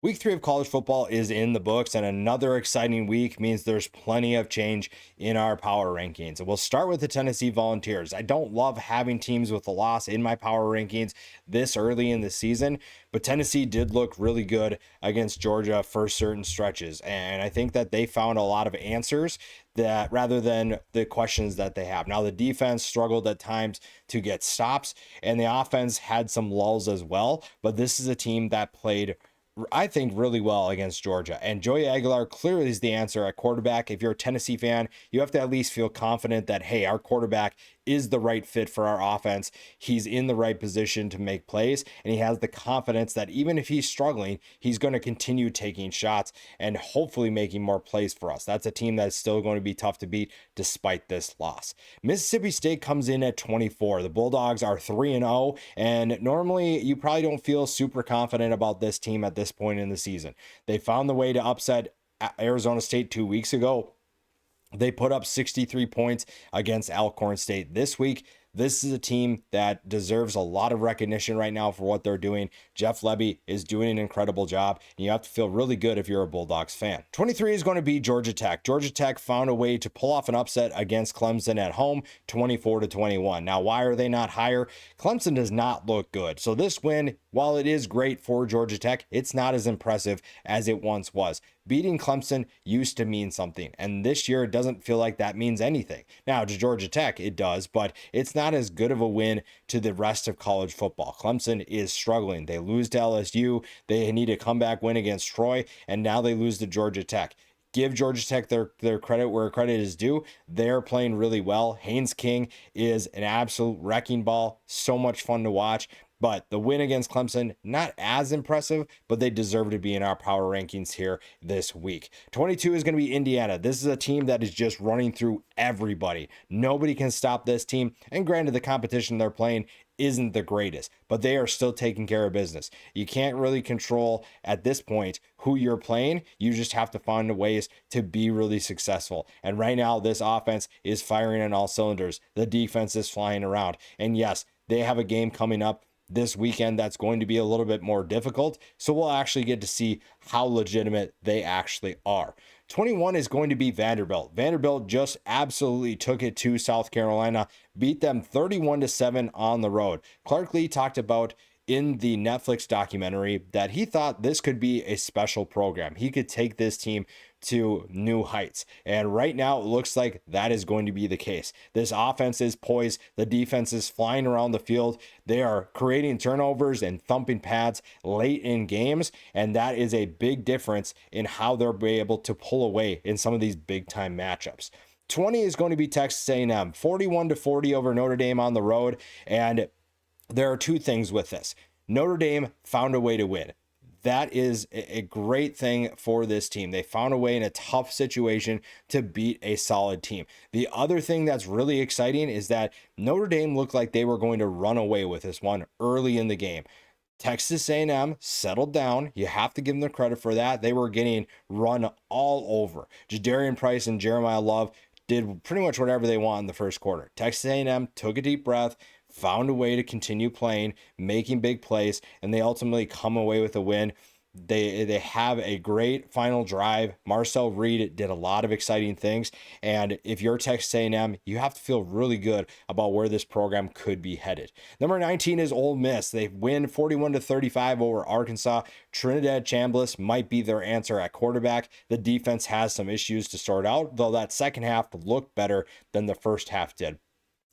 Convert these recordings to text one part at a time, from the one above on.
Week 3 of college football is in the books, and another exciting week means there's plenty of change in our power rankings. And we'll start with the Tennessee Volunteers. I don't love having teams with a loss in my power rankings this early in the season, but Tennessee did look really good against Georgia for certain stretches. And I think that they found a lot of answers that rather than the questions that they have. Now, the defense struggled at times to get stops, and the offense had some lulls as well, but this is a team that played, I think, really well against Georgia. And Joey Aguilar clearly is the answer at quarterback. If you're a Tennessee fan, you have to at least feel confident that, hey, our quarterback is the right fit for our offense. He's in the right position to make plays, and he has the confidence that even if he's struggling, he's going to continue taking shots and hopefully making more plays for us. That's a team that's still going to be tough to beat despite this loss. Mississippi State comes in at 24. The Bulldogs are 3-0, and normally you probably don't feel super confident about this team at this point in the season. They found the way to upset Arizona State 2 weeks ago. They put up 63 points against Alcorn State this week. This is a team that deserves a lot of recognition right now for what they're doing. Jeff Lebby is doing an incredible job, and you have to feel really good if you're a Bulldogs fan. 23 is going to be Georgia Tech. Georgia Tech found a way to pull off an upset against Clemson at home, 24-21. Now, why are they not higher? Clemson does not look good. So this win, while it is great for Georgia Tech, it's not as impressive as it once was. Beating Clemson used to mean something, and this year it doesn't feel like that means anything. Now, to Georgia Tech, it does, but it's not as good of a win to the rest of college football. Clemson is struggling. They lose to LSU. They need a comeback win against Troy, and now they lose to Georgia Tech. Give Georgia Tech their credit where credit is due. They're playing really well. Haynes King is an absolute wrecking ball. So much fun to watch. But the win against Clemson, not as impressive, but they deserve to be in our power rankings here this week. 22 is going to be Indiana. This is a team that is just running through everybody. Nobody can stop this team. And granted, the competition they're playing isn't the greatest, but they are still taking care of business. You can't really control at this point who you're playing. You just have to find ways to be really successful. And right now, this offense is firing on all cylinders. The defense is flying around. And yes, they have a game coming up this weekend that's going to be a little bit more difficult. So we'll actually get to see how legitimate they actually are. 21 is going to be Vanderbilt. Vanderbilt just absolutely took it to South Carolina, beat them 31-7 on the road. Clark Lee talked about in the Netflix documentary that he thought this could be a special program. He could take this team to new heights. And right now it looks like that is going to be the case. This offense is poised. The defense is flying around the field. They are creating turnovers and thumping pads late in games. And that is a big difference in how they'll be able to pull away in some of these big time matchups. 20 is going to be Texas A&M, 41-40 over Notre Dame on the road. And there are two things with this. Notre Dame found a way to win. That is a great thing for this team. They found a way in a tough situation to beat a solid team. The other thing that's really exciting is that Notre Dame looked like they were going to run away with this one early in the game. Texas A&M settled down. You have to give them the credit for that. They were getting run all over. Jadarian Price and Jeremiah Love did pretty much whatever they want in the first quarter. Texas A&M took a deep breath, found a way to continue playing, making big plays, and they ultimately come away with a win. They have a great final drive. Marcel Reed did a lot of exciting things, and if you're Texas A&M, you have to feel really good about where this program could be headed. Number 19 is Ole Miss. They win 41-35 over Arkansas. Trinidad Chambliss might be their answer at quarterback. The defense has some issues to start out, though that second half looked better than the first half did.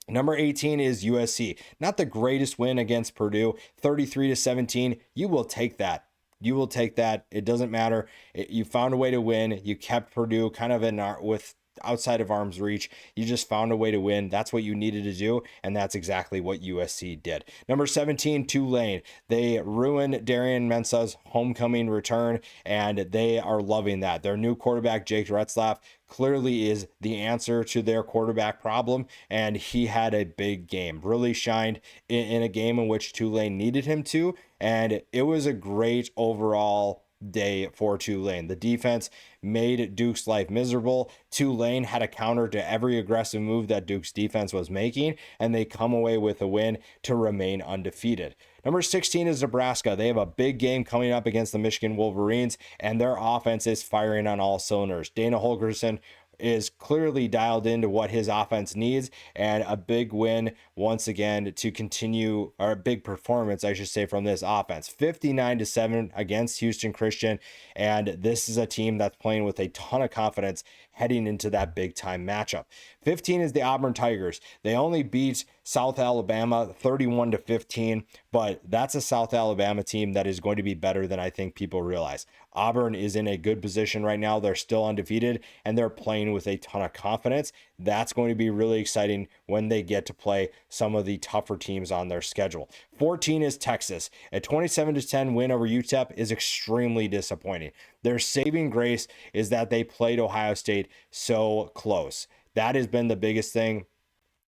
Number 18 is USC. Not the greatest win against Purdue, 33-17. You will take that. You will take that. It doesn't matter. You found a way to win. You kept Purdue kind of with outside of arm's reach. You just found a way to win. That's what you needed to do, and that's exactly what USC did. Number 17, Tulane. They ruined Darian Mensah's homecoming return, and they are loving that. Their new quarterback, Jake Retzlaff, clearly is the answer to their quarterback problem, and he had a big game. Really shined in a game in which Tulane needed him to, and it was a great overall day for Tulane. The defense made Duke's life miserable. Tulane had a counter to every aggressive move that Duke's defense was making, and they come away with a win to remain undefeated. Number 16 is Nebraska. They have a big game coming up against the Michigan Wolverines, and their offense is firing on all cylinders. Dana Holgorsen is clearly dialed into what his offense needs, and a big win once again to continue, or a big performance, I should say, from this offense. 59-7 against Houston Christian, and this is a team that's playing with a ton of confidence heading into that big time matchup. 15 is the Auburn Tigers. They only beat South Alabama 31-15, but that's a South Alabama team that is going to be better than I think people realize. Auburn is in a good position right now. They're still undefeated, and they're playing with a ton of confidence. That's going to be really exciting when they get to play some of the tougher teams on their schedule. 14 is Texas. A 27-10 win over UTEP is extremely disappointing. Their saving grace is that they played Ohio State so close. That has been the biggest thing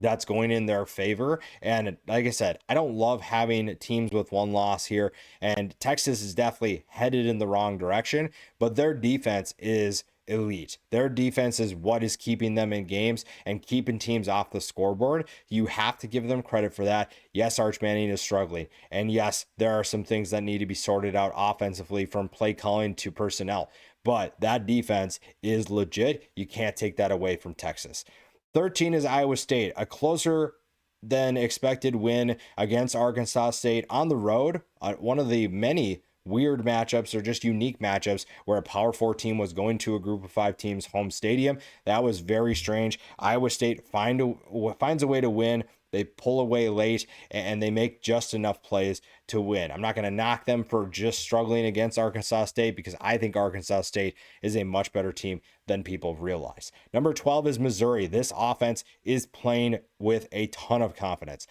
that's going in their favor. And like I said, I don't love having teams with one loss here. And Texas is definitely headed in the wrong direction, but their defense is elite. Their defense is what is keeping them in games and keeping teams off the scoreboard. You have to give them credit for that. Yes, Arch Manning is struggling. And yes, there are some things that need to be sorted out offensively, from play calling to personnel. But that defense is legit. You can't take that away from Texas. 13 is Iowa State, a closer than expected win against Arkansas State on the road. One of the many weird matchups, or just unique matchups, where a Power 4 team was going to a group of 5 teams home stadium. That was very strange. Iowa State finds a way to win. They pull away late, and they make just enough plays to win. I'm not going to knock them for just struggling against Arkansas State, because I think Arkansas State is a much better team than people realize. Number 12 is Missouri. This offense is playing with a ton of confidence.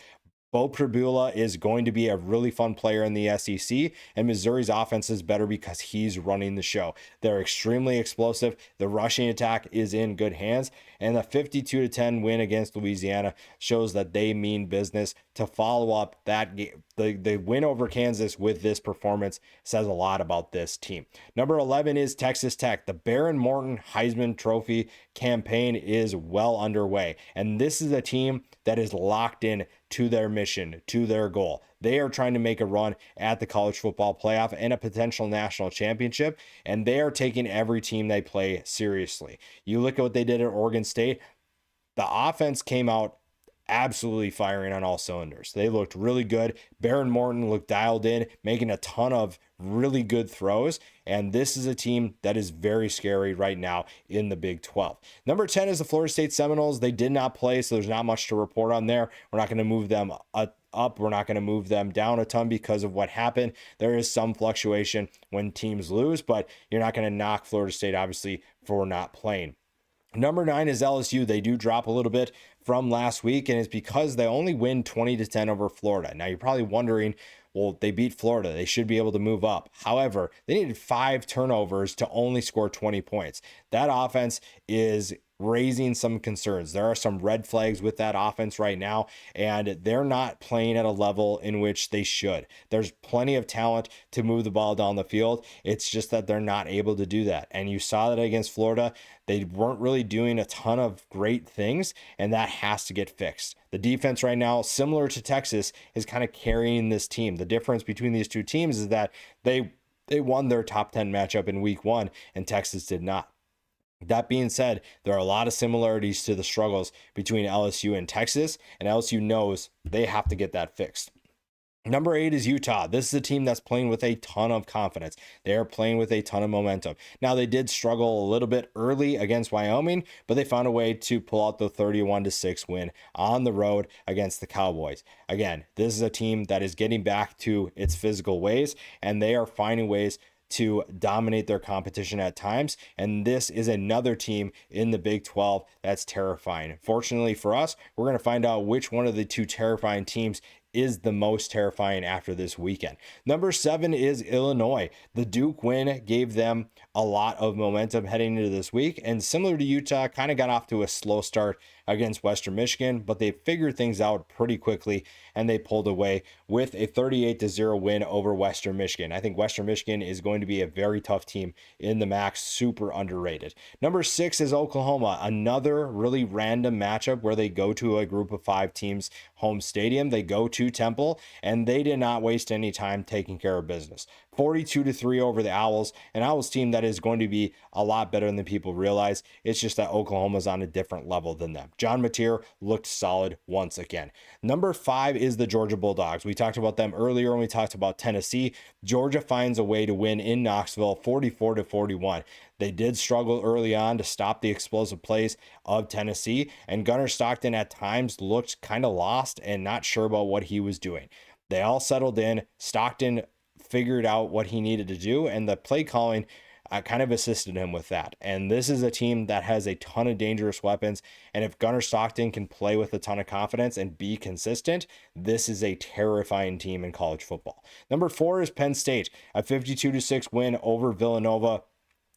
Bo Pribula is going to be a really fun player in the SEC, and Missouri's offense is better because he's running the show. They're extremely explosive. The rushing attack is in good hands, and the 52-10 win against Louisiana shows that they mean business. To follow up that game, the win over Kansas with this performance says a lot about this team. Number 11 is Texas Tech. The Baron Morton Heisman Trophy campaign is well underway, and this is a team that is locked in to their mission, to their goal. They are trying to make a run at the college football playoff and a potential national championship, and they are taking every team they play seriously. You look at what they did at Oregon State. The offense came out absolutely firing on all cylinders. They looked really good. Baron Morton looked dialed in, making a ton of really good throws. And this is a team that is very scary right now in the Big 12. Number 10 is the Florida State Seminoles. They did not play, so there's not much to report on there. We're not going to move them up. We're not going to move them down a ton because of what happened. There is some fluctuation when teams lose, but you're not going to knock Florida State, obviously, for not playing. Number 9 is LSU. They do drop a little bit from last week, and it's because they only win 20-10 over Florida. Now, you're probably wondering, well, they beat Florida. They should be able to move up. However, they needed 5 turnovers to only score 20 points. That offense is raising some concerns. There are some red flags with that offense right now, and they're not playing at a level in which they should. There's plenty of talent to move the ball down the field. It's just that they're not able to do that. And you saw that against Florida. They weren't really doing a ton of great things, and that has to get fixed. The defense right now, similar to Texas, is kind of carrying this team. The difference between these two teams is that they won their top 10 matchup in week 1, and Texas did not. That being said, there are a lot of similarities to the struggles between LSU and Texas, and LSU knows they have to get that fixed. Number 8 is Utah. This is a team that's playing with a ton of confidence. They are playing with a ton of momentum. Now, they did struggle a little bit early against Wyoming, but they found a way to pull out the 31-6 win on the road against the Cowboys. Again, this is a team that is getting back to its physical ways, and they are finding ways to dominate their competition at times. And this is another team in the Big 12 that's terrifying. Fortunately for us, we're going to find out which one of the two terrifying teams is the most terrifying after this weekend. Number 7 is Illinois. The Duke win gave them a lot of momentum heading into this week, and similar to Utah, kind of got off to a slow start against Western Michigan, but they figured things out pretty quickly, and they pulled away with a 38-0 win over Western Michigan. I think Western Michigan is going to be a very tough team in the MAC, super underrated. Number 6 is Oklahoma, another really random matchup where they go to a group of 5 teams home stadium. They go to Temple, and they did not waste any time taking care of business. 42-3 over the Owls, an Owls team that is going to be a lot better than people realize. It's just that Oklahoma's on a different level than them. John Mateer looked solid once again. Number 5 is the Georgia Bulldogs. We talked about them earlier when we talked about Tennessee. Georgia finds a way to win in Knoxville, 44-41. They did struggle early on to stop the explosive plays of Tennessee, and Gunnar Stockton at times looked kind of lost and not sure about what he was doing. They all settled in. Stockton figured out what he needed to do, and the play calling kind of assisted him with that. And this is a team that has a ton of dangerous weapons. And if Gunnar Stockton can play with a ton of confidence and be consistent, this is a terrifying team in college football. Number 4 is Penn State, a 52-6 win over Villanova.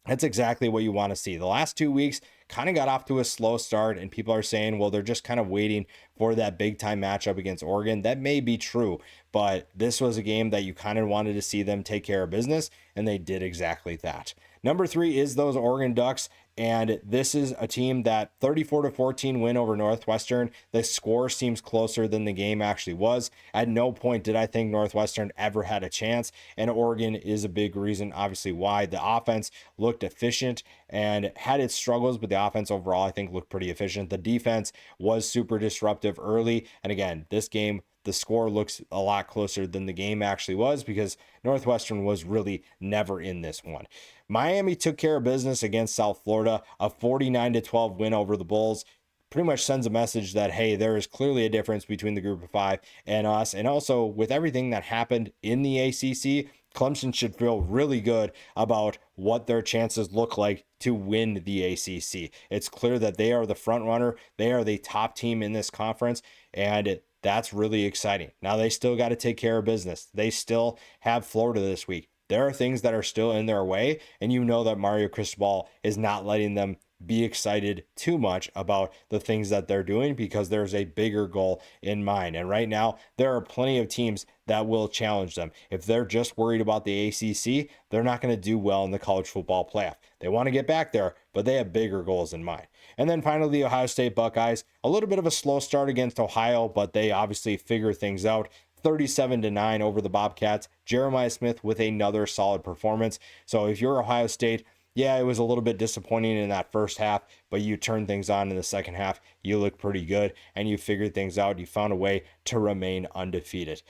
That's exactly what you want to see. The last 2 weeks kind of got off to a slow start, and people are saying, well, they're just kind of waiting for that big time matchup against Oregon. That may be true, but this was a game that you kind of wanted to see them take care of business, and they did exactly that. Number 3 is those Oregon Ducks, and this is a team that 34-14 win over Northwestern. The score seems closer than the game actually was. At no point did I think Northwestern ever had a chance, and Oregon is a big reason, obviously, why. The offense looked efficient and had its struggles, but the offense overall, I think, looked pretty efficient. The defense was super disruptive early, and again, this game, the score looks a lot closer than the game actually was because Northwestern was really never in this one. Miami took care of business against South Florida, a 49-12 win over the Bulls. Pretty much sends a message that, hey, there is clearly a difference between the group of 5 and us. And also, with everything that happened in the ACC, Clemson should feel really good about what their chances look like to win the ACC. It's clear that they are the front runner. They are the top team in this conference, and that's really exciting. Now they still got to take care of business. They still have Florida this week. There are things that are still in their way, and you know that Mario Cristobal is not letting them be excited too much about the things that they're doing because there's a bigger goal in mind. And right now, there are plenty of teams that will challenge them. If they're just worried about the ACC, they're not going to do well in the college football playoff. They want to get back there, but they have bigger goals in mind. And then finally, the Ohio State Buckeyes, a little bit of a slow start against Ohio, but they obviously figure things out. 37-9 over the Bobcats. Jeremiah Smith with another solid performance. So if you're Ohio State, yeah, it was a little bit disappointing in that first half, but you turned things on in the second half. You look pretty good, and you figured things out. You found a way to remain undefeated.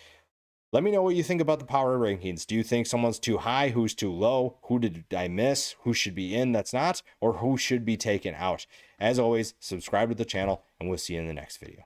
Let me know what you think about the power rankings. Do you think someone's too high? Who's too low? Who did I miss? Who should be in that's not? Or who should be taken out? As always, subscribe to the channel, and we'll see you in the next video.